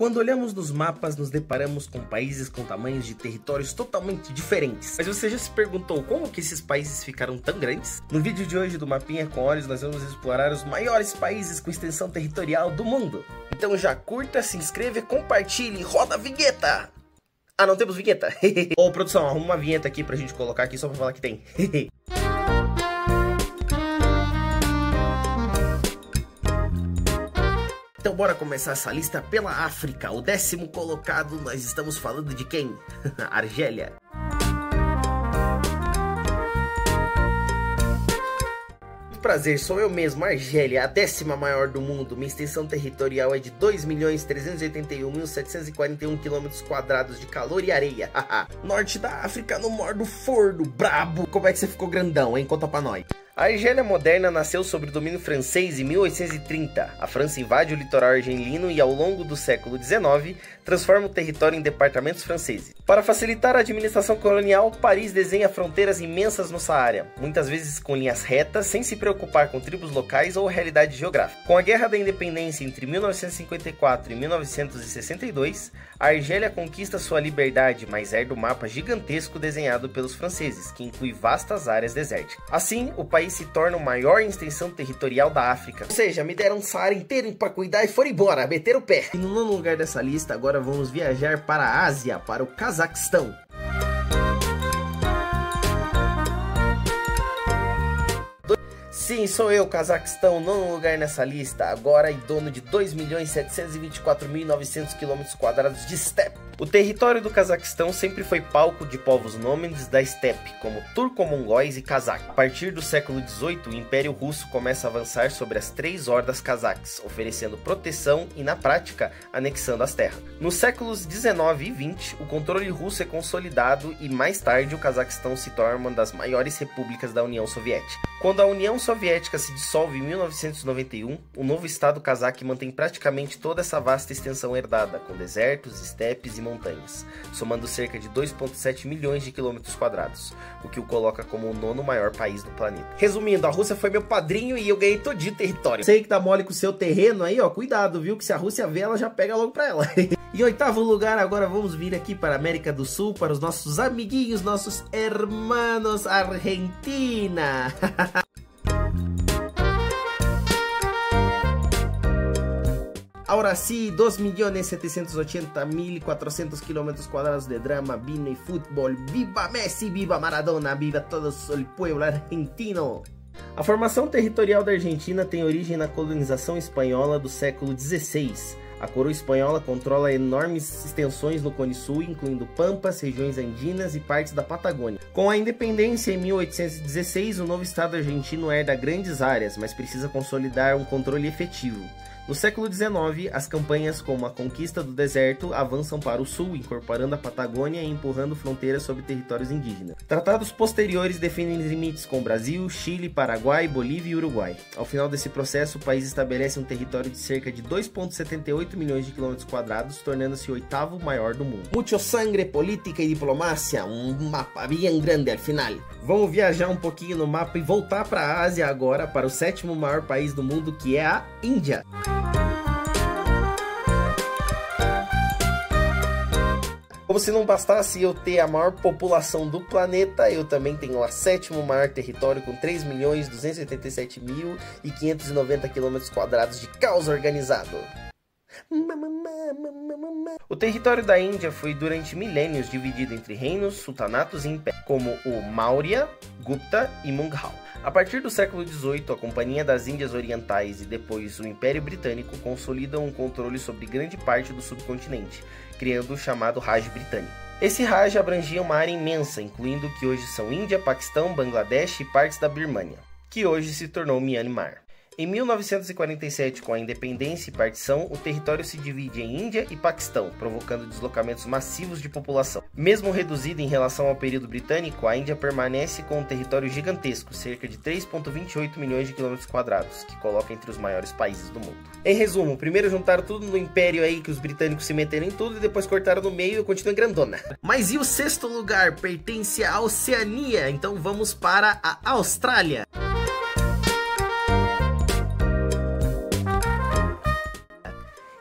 Quando olhamos nos mapas, nos deparamos com países com tamanhos de territórios totalmente diferentes. Mas você já se perguntou como que esses países ficaram tão grandes? No vídeo de hoje do Mapinha com Olhos, nós vamos explorar os maiores países com extensão territorial do mundo. Então já curta, se inscreva, compartilhe, roda a vinheta! Ah, não temos vinheta? Ô, produção, arruma uma vinheta aqui pra gente colocar aqui só pra falar que tem. Então bora começar essa lista pela África. O 10º colocado, nós estamos falando de quem? Argélia. Prazer, sou eu mesmo, Argélia, a 10ª maior do mundo. Minha extensão territorial é de 2.381.741 km² de calor e areia. Norte da África, no Mordo Fordo, brabo. Como é que você ficou grandão, hein? Conta pra nós. A Argélia moderna nasceu sob o domínio francês em 1830. A França invade o litoral argelino e, ao longo do século XIX, transforma o território em departamentos franceses. Para facilitar a administração colonial, Paris desenha fronteiras imensas no Saara, muitas vezes com linhas retas, sem se preocupar com tribos locais ou realidade geográfica. Com a Guerra da Independência entre 1954 e 1962, a Argélia conquista sua liberdade, mas herda o mapa gigantesco desenhado pelos franceses, que inclui vastas áreas desérticas. Assim, o país se torna o maior em extensão territorial da África. Ou seja, me deram um Saara inteiro para cuidar e foram embora, meteram o pé. E no nono lugar dessa lista, agora vamos viajar para a Ásia, para o Cazaquistão. Sim, sou eu, Cazaquistão, nono lugar nessa lista, agora e dono de 2.724.900 km² de steppe. O território do Cazaquistão sempre foi palco de povos nômades da steppe, como turco-mongóis e cazaques. A partir do século XVIII, o Império Russo começa a avançar sobre as 3 hordas cazaques, oferecendo proteção e, na prática, anexando as terras. Nos séculos XIX e XX, o controle russo é consolidado e, mais tarde, o Cazaquistão se torna uma das maiores repúblicas da União Soviética. Quando a União Soviética se dissolve em 1991, o novo Estado cazaque mantém praticamente toda essa vasta extensão herdada, com desertos, estepes e montanhas, somando cerca de 2,7 milhões de km², o que o coloca como o 9º maior país do planeta. Resumindo, a Rússia foi meu padrinho e eu ganhei todinho o território. Sei que tá mole com o seu terreno aí, ó, cuidado, viu, que se a Rússia vê, ela já pega logo pra ela. Em 8º lugar, agora vamos vir aqui para a América do Sul, para os nossos amiguinhos, nossos hermanos Argentina. Ahora sí, 2.780.400 km² de drama, vino y fútbol. ¡Viva Messi, viva Maradona, viva todo el pueblo argentino! A formação territorial da Argentina tem origem na colonização espanhola do século XVI. A coroa espanhola controla enormes extensões no Cone Sul, incluindo pampas, regiões andinas e partes da Patagônia. Com a independência em 1816, o novo Estado argentino herda grandes áreas, mas precisa consolidar um controle efetivo. No século XIX, as campanhas como a conquista do deserto avançam para o sul, incorporando a Patagônia e empurrando fronteiras sobre territórios indígenas. Tratados posteriores definem limites com Brasil, Chile, Paraguai, Bolívia e Uruguai. Ao final desse processo, o país estabelece um território de cerca de 2,78 milhões de km², tornando-se o 8º maior do mundo. Mucho sangre, política e diplomacia, um mapa bem grande ao final. Vamos viajar um pouquinho no mapa e voltar para a Ásia agora, para o 7º maior país do mundo, que é a Índia. Como se não bastasse eu ter a maior população do planeta, eu também tenho o 7º maior território com 3.287.590 km² de caos organizado. O território da Índia foi durante milênios dividido entre reinos, sultanatos e impérios, como o Maurya, Gupta e Mughal. A partir do século XVIII, a Companhia das Índias Orientais e depois o Império Britânico consolidam um controle sobre grande parte do subcontinente, criando o chamado Raj Britânico. Esse Raj abrangia uma área imensa, incluindo o que hoje são Índia, Paquistão, Bangladesh e partes da Birmânia, que hoje se tornou Myanmar. Em 1947, com a independência e partição, o território se divide em Índia e Paquistão, provocando deslocamentos massivos de população. Mesmo reduzido em relação ao período britânico, a Índia permanece com um território gigantesco, cerca de 3,28 milhões de km², que coloca entre os maiores países do mundo. Em resumo, primeiro juntaram tudo no império aí, que os britânicos se meteram em tudo, e depois cortaram no meio e continua grandona. Mas e o 6º lugar? Pertence à Oceania, então vamos para a Austrália.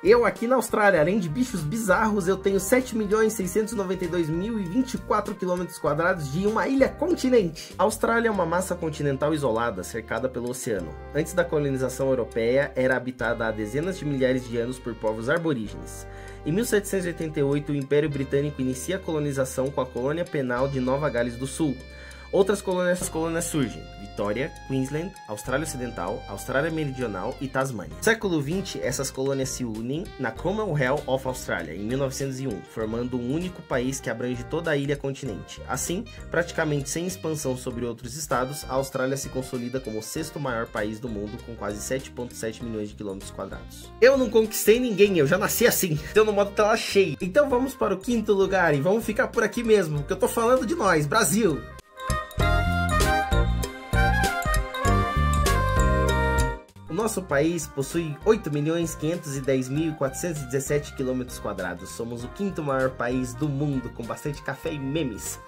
Eu aqui na Austrália, além de bichos bizarros, eu tenho 7.692.024 km² de uma ilha continente. A Austrália é uma massa continental isolada, cercada pelo oceano. Antes da colonização europeia, era habitada há dezenas de milhares de anos por povos aborígenes. Em 1788, o Império Britânico inicia a colonização com a colônia penal de Nova Gales do Sul. Outras colônias surgem: Vitória, Queensland, Austrália Ocidental, Austrália Meridional e Tasmânia. No século XX, essas colônias se unem na Commonwealth of Australia, em 1901, formando um único país que abrange toda a ilha-continente. Assim, praticamente sem expansão sobre outros estados, a Austrália se consolida como o sexto maior país do mundo, com quase 7,7 milhões de quilômetros quadrados. Eu não conquistei ninguém, eu já nasci assim, estou no modo tela cheia. Então vamos para o quinto lugar e vamos ficar por aqui mesmo, porque eu tô falando de nós, Brasil! Nosso país possui 8.510.417 km². Somos o quinto maior país do mundo, com bastante café e memes.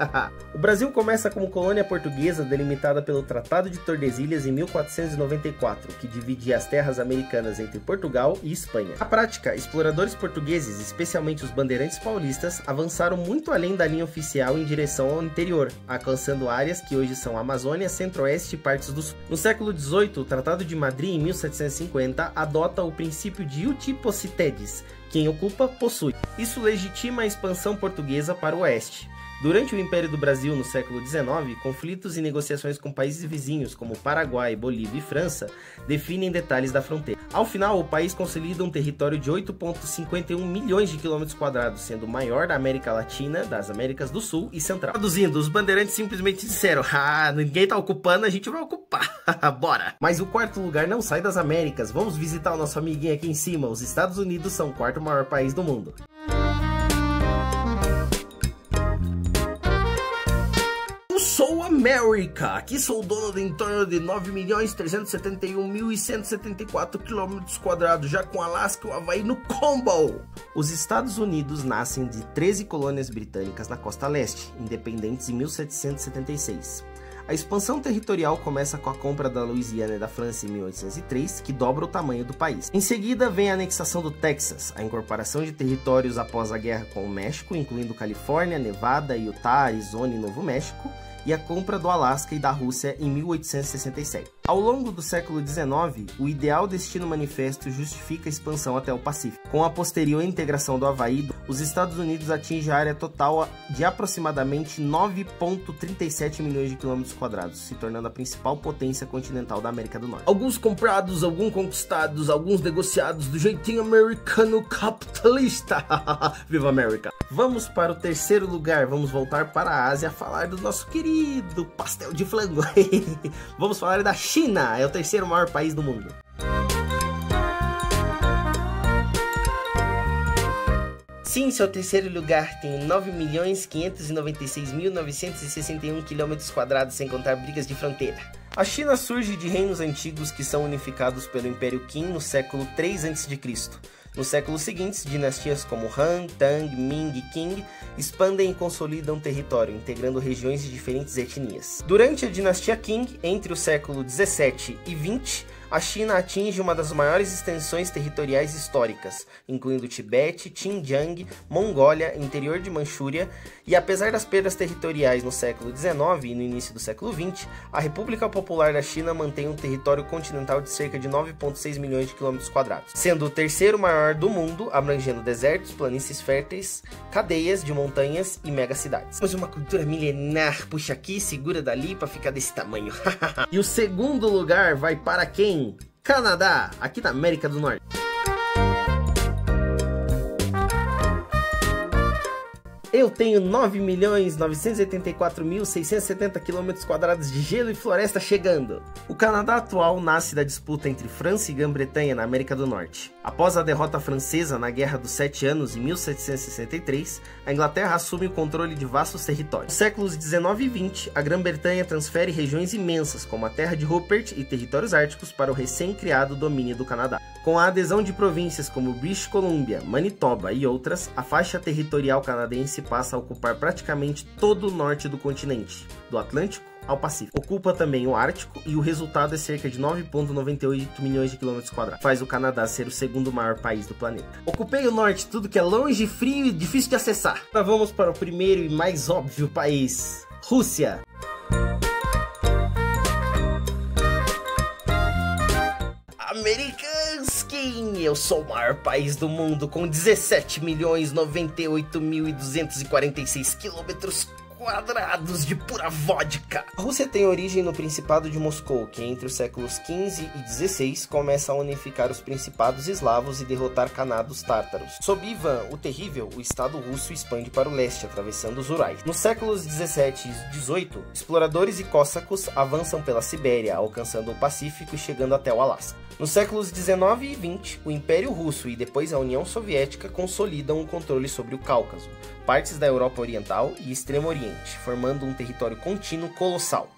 O Brasil começa como colônia portuguesa delimitada pelo Tratado de Tordesilhas em 1494, que dividia as terras americanas entre Portugal e Espanha. Na prática, exploradores portugueses, especialmente os bandeirantes paulistas, avançaram muito além da linha oficial em direção ao interior, alcançando áreas que hoje são Amazônia, Centro-Oeste e partes do Sul. No século XVIII, o Tratado de Madrid, em 1750, adota o princípio de Utipositedis, quem ocupa, possui. Isso legitima a expansão portuguesa para o oeste. Durante o Império do Brasil no século XIX, conflitos e negociações com países vizinhos como Paraguai, Bolívia e França definem detalhes da fronteira. Ao final, o país consolida um território de 8,51 milhões de km², sendo o maior da América Latina, das Américas do Sul e Central. Traduzindo, os bandeirantes simplesmente disseram: ninguém tá ocupando, a gente vai ocupar, bora! Mas o quarto lugar não sai das Américas. Vamos visitar o nosso amiguinho aqui em cima. Os Estados Unidos são o quarto maior país do mundo. Sou América, aqui sou o dono de em torno de 9.371.174 km², já com Alasca e o Havaí no combo. Os Estados Unidos nascem de 13 colônias britânicas na costa leste, independentes em 1776. A expansão territorial começa com a compra da Louisiana e da França em 1803, que dobra o tamanho do país. Em seguida vem a anexação do Texas, a incorporação de territórios após a guerra com o México, incluindo Califórnia, Nevada, Utah, Arizona e Novo México, e a compra do Alasca e da Rússia em 1867. Ao longo do século XIX, o ideal destino manifesto justifica a expansão até o Pacífico. Com a posterior integração do Havaí, os Estados Unidos atingem a área total de aproximadamente 9,37 milhões de km², se tornando a principal potência continental da América do Norte. Alguns comprados, alguns conquistados, alguns negociados do jeitinho americano capitalista. Viva América! Vamos para o terceiro lugar, vamos voltar para a Ásia falar do nosso querido pastel de flango. Vamos falar da China, é o terceiro maior país do mundo. Sim, seu terceiro lugar tem 9.596.961 km², sem contar brigas de fronteira. A China surge de reinos antigos que são unificados pelo Império Qin no século 3 a.C. Nos séculos seguintes, dinastias como Han, Tang, Ming e Qing expandem e consolidam o território, integrando regiões de diferentes etnias. Durante a dinastia Qing, entre o século 17 e 20, a China atinge uma das maiores extensões territoriais históricas, incluindo Tibete, Xinjiang, Mongólia, interior de Manchúria, e apesar das perdas territoriais no século XIX e no início do século XX, a República Popular da China mantém um território continental de cerca de 9,6 milhões de km², sendo o terceiro maior do mundo, abrangendo desertos, planícies férteis, cadeias de montanhas e megacidades. Mas uma cultura milenar, puxa aqui, segura dali para ficar desse tamanho. E o segundo lugar vai para quem? Canadá, aqui da América do Norte. Eu tenho 9.984.670 km² de gelo e floresta chegando. O Canadá atual nasce da disputa entre França e Grã-Bretanha na América do Norte. Após a derrota francesa na Guerra dos 7 Anos, em 1763, a Inglaterra assume o controle de vastos territórios. Nos séculos 19 e 20, a Grã-Bretanha transfere regiões imensas, como a Terra de Rupert e territórios árticos, para o recém-criado domínio do Canadá. Com a adesão de províncias como British Columbia, Manitoba e outras, a faixa territorial canadense superfície passa a ocupar praticamente todo o norte do continente, do Atlântico ao Pacífico. Ocupa também o Ártico e o resultado é cerca de 9,98 milhões de quilômetros quadrados. Faz o Canadá ser o segundo maior país do planeta. Ocupei o norte, tudo que é longe, frio e difícil de acessar. Agora vamos para o primeiro e mais óbvio país, Rússia. Americanskin! Eu sou o maior país do mundo com 17.098.246 quilômetros quadrados de pura vodka. A Rússia tem origem no Principado de Moscou, que entre os séculos XV e XVI começa a unificar os principados eslavos e derrotar canados tártaros. Sob Ivan o Terrível, o Estado russo expande para o leste, atravessando os Urais. Nos séculos 17 e 18, exploradores e cóssacos avançam pela Sibéria, alcançando o Pacífico e chegando até o Alasca. Nos séculos 19 e 20, o Império Russo e depois a União Soviética consolidam o controle sobre o Cáucaso, partes da Europa Oriental e Extremo Oriente, formando um território contínuo colossal.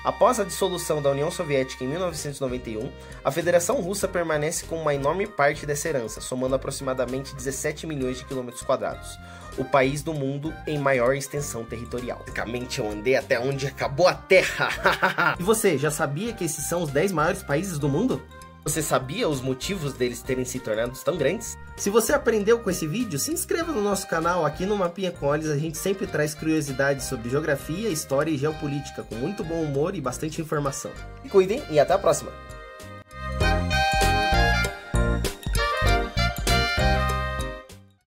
Após a dissolução da União Soviética em 1991, a Federação Russa permanece com uma enorme parte dessa herança, somando aproximadamente 17 milhões de quilômetros quadrados, o país do mundo em maior extensão territorial. Basicamente eu andei até onde acabou a Terra. E você, já sabia que esses são os 10 maiores países do mundo? Você sabia os motivos deles terem se tornado tão grandes? Se você aprendeu com esse vídeo, se inscreva no nosso canal. Aqui no Mapinha com Olhos a gente sempre traz curiosidades sobre geografia, história e geopolítica, com muito bom humor e bastante informação. Cuidem e até a próxima!